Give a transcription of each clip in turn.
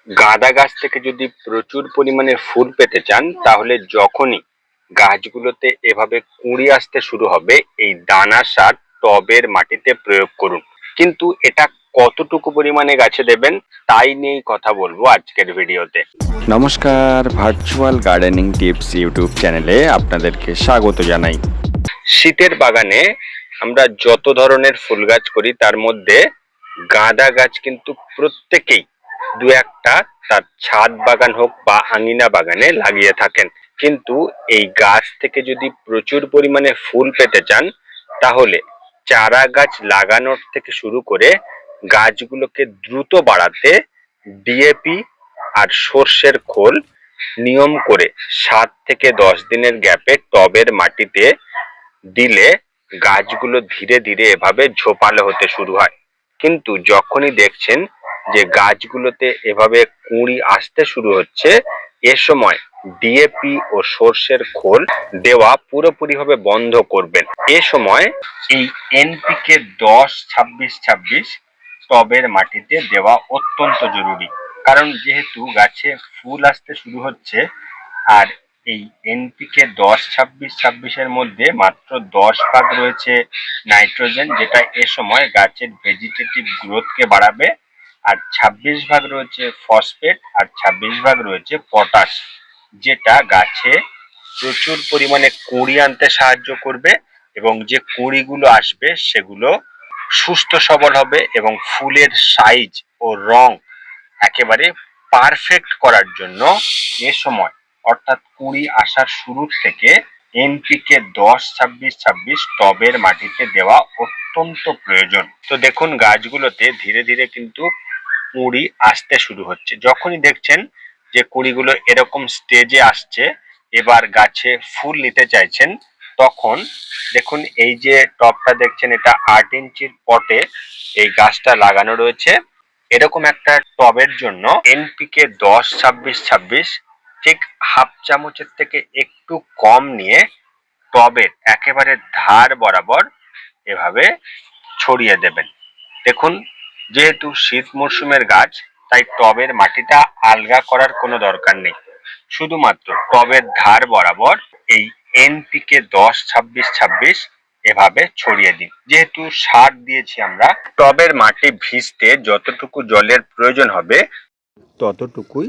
গাঁদা গাছ থেকে যদি প্রচুর পরিমাণে ফুল পেতে চান তাহলে যখনই গাছগুলোতে এভাবে কুঁড়ি আসতে শুরু হবে এই দানা সার টবের মাটিতে প্রয়োগ করুন। কিন্তু এটা কতটুকু পরিমাণে গাছে দেবেন তাই নিয়েই কথা বলবো আজকের ভিডিওতে। নমস্কার, ভার্চুয়াল গার্ডেনিং টিপস ইউটিউব চ্যানেলে আপনাদেরকে স্বাগত জানাই। শীতের বাগানে আমরা যত ধরনের ফুল গাছ করি তার মধ্যে গাঁদা গাছ কিন্তু প্রত্যেকেই দু একটা তার ছাদ বাগান হোক বা আঙিনা বাগানে লাগিয়ে থাকেন। কিন্তু এই গাছ থেকে যদি প্রচুর পরিমাণে ফুল পেতে চান তাহলে চারা গাছ লাগানোর থেকে শুরু করে গাছগুলোকে দ্রুত বাড়াতে ডিএপি আর সর্ষের খোল নিয়ম করে 7 থেকে 10 দিনের গ্যাপে টবের মাটিতে দিলে গাছগুলো ধীরে ধীরে এভাবে ঝোপালো হতে শুরু হয়। কিন্তু যখনই দেখছেন যে গাছগুলোতে এভাবে কুঁড়ি আসতে শুরু হচ্ছে, এ সময় ডিএপি ও সর্ষের খোল দেওয়া পুরোপুরিভাবে বন্ধ করবেন। এ সময় এই এনপিকে 10-26-26 টবের মাটিতে দেওয়া অত্যন্ত জরুরি, কারণ যেহেতু গাছে ফুল আসতে শুরু হচ্ছে আর এই এনপিকে 10-26-26-এর মধ্যে মাত্র 10 ভাগ রয়েছে নাইট্রোজেন, যেটা এ সময় গাছের ভেজিটেটিভ গ্রোথকে বাড়াবে, আর 26 ভাগ রয়েছে ফসফেট আর 26 ভাগ রয়েছে পটাশ, যেটা গাছে প্রচুর পরিমাণে কুঁড়ি আনতে সাহায্য করবে এবং যে কুঁড়িগুলো আসবে সেগুলো সুস্থ সবল হবে এবং ফুলের সাইজ ও রং একেবারে পারফেক্ট করার জন্য এ সময় অর্থাৎ কুঁড়ি আসার শুরু থেকে এনপিকে 10-26-26 টবের মাটিতে দেওয়া অত্যন্ত প্রয়োজন। তো দেখুন গাছগুলোতে ধীরে ধীরে কিন্তু কুঁড়ি আসতে শুরু হচ্ছে। যখনই দেখছেন যে কুঁড়িগুলো এরকম স্টেজে আসছে, এবার গাছে ফুল নিতে চাইছেন, তখন দেখুন এই যে টবটা দেখছেন এটা 8 ইঞ্চির পটে এই গাছটা লাগানো রয়েছে। এরকম একটা টবের জন্য এনপিকে 10-26-26 ঠিক হাফ চামচের থেকে একটু কম নিয়ে টবের একেবারে ধার বরাবর এভাবে ছড়িয়ে দেবেন। দেখুন যেহেতু শীত মরশুমের গাছ তাই টবের মাটিটা আলগা করার কোনো দরকার নেই, শুধুমাত্র টবের ধার বরাবর এই এনপিকে 10-26-26 এভাবে ছড়িয়ে দিন। যেহেতু সার দিয়েছি আমরা, টবের মাটি ভিজতে যতটুকু জলের প্রয়োজন হবে ততটুকুই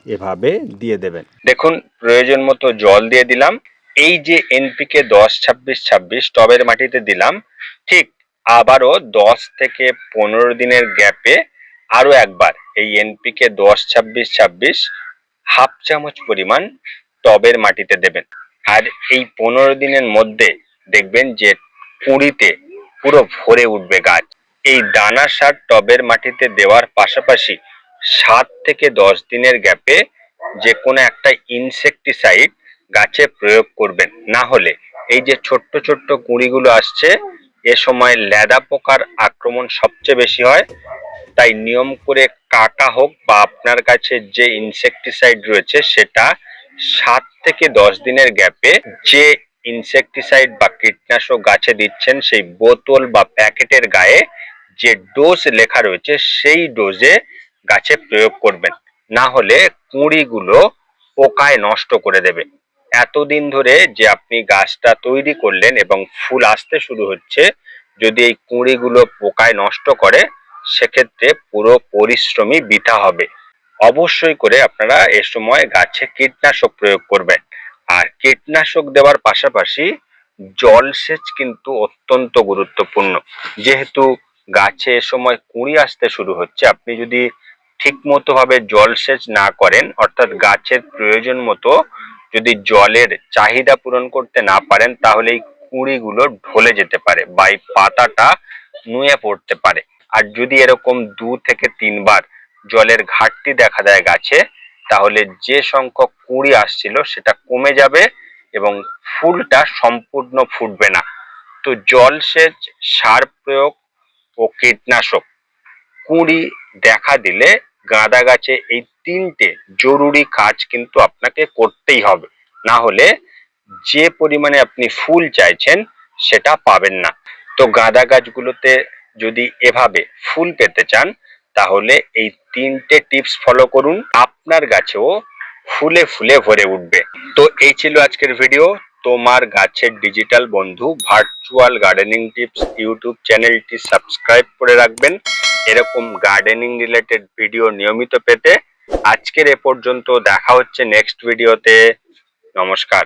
এভাবে দিয়ে দেবেন। দেখুন প্রয়োজন মতো জল দিয়ে দিলাম। এই যে এনপিকে 10-26-26 টবের মাটিতে দিলাম, ঠিক আবারও 10 থেকে 15 দিনের গ্যাপে আরো একবার এই এনপিকে 10-26-26 হাফ চামচ পরিমাণ টবের মাটিতে দেবেন। আর এই 15 দিনের মধ্যে দেখবেন যে কুঁড়িতে পুরো ভরে উঠবে গাছ। এই দানা সার টবের মাটিতে দেওয়ার পাশাপাশি 7 থেকে 10 দিনের গ্যাপে যে কোনো একটা ইনসেক্টিসাইড গাছে প্রয়োগ করবেন। না হলে এই যে ছোট্ট ছোট্ট কুঁড়িগুলো আসছে, এ সময় লেদা পোকার আক্রমণ সবচেয়ে বেশি হয়। তাই নিয়ম করে কাকা হোক বা আপনার কাছে যে ইনসেক্টিসাইড রয়েছে সেটা 7 থেকে 10 দিনের গ্যাপে যে ইনসেক্টিসাইড বা কীটনাশক গাছে দিচ্ছেন সেই বোতল বা প্যাকেটের গায়ে যে ডোজ লেখা রয়েছে সেই ডোজে গাছে প্রয়োগ করবেন। না হলে কুঁড়িগুলো পোকায় নষ্ট করে দেবে। এতদিন ধরে যে আপনি গাছটা তৈরি করলেন এবং ফুল আসতে শুরু হচ্ছে, যদি এই কুঁড়িগুলো পোকায় নষ্ট করে সেক্ষেত্রে পুরো পরিশ্রমই বৃথা হবে। অবশ্যই করে আপনারা এ সময় গাছে কীটনাশক প্রয়োগ করবেন। আর কীটনাশক দেওয়ার পাশাপাশি জলসেচ কিন্তু অত্যন্ত গুরুত্বপূর্ণ। যেহেতু গাছে এ সময় কুঁড়ি আসতে শুরু হচ্ছে, আপনি যদি ঠিক মতো ভাবে জলসেচ না করেন, অর্থাৎ গাছের প্রয়োজন মতো যদি জলের চাহিদা পূরণ করতে না পারেন, তাহলে এই কুঁড়িগুলো ঢলে যেতে পারে বা এই পাতাটা নুয়ে পড়তে পারে। আর যদি এরকম 2 থেকে 3 বার জলের ঘাটতি দেখা দেয় গাছে, তাহলে যে সংখ্যক কুঁড়ি আসছিল সেটা কমে যাবে এবং ফুলটা সম্পূর্ণ ফুটবে না। তো জলসেচ, সার প্রয়োগ ও কীটনাশক, কুঁড়ি দেখা দিলে গাঁদা গাছে এই 3টে জরুরি কাজ কিন্তু আপনাকে করতেই হবে। না হলে যে পরিমাণে আপনি ফুল চাইছেন সেটা পাবেন না। তো গাঁদা গাছগুলোতে যদি এভাবে ফুল পেতে চান তাহলে এই 3টে টিপস ফলো করুন, আপনার গাছেও ফুলে ফুলে ভরে উঠবে। তো এই ছিল আজকের ভিডিও। তোমার গাছের ডিজিটাল বন্ধু ভার্চুয়াল গার্ডেনিং টিপস ইউটিউব চ্যানেলটি সাবস্ক্রাইব করে রাখবেন এরকম গার্ডেনিং রিলেটেড ভিডিও নিয়মিত পেতে। আজকের এ পর্যন্ত, দেখা হচ্ছে নেক্সট ভিডিওতে। নমস্কার।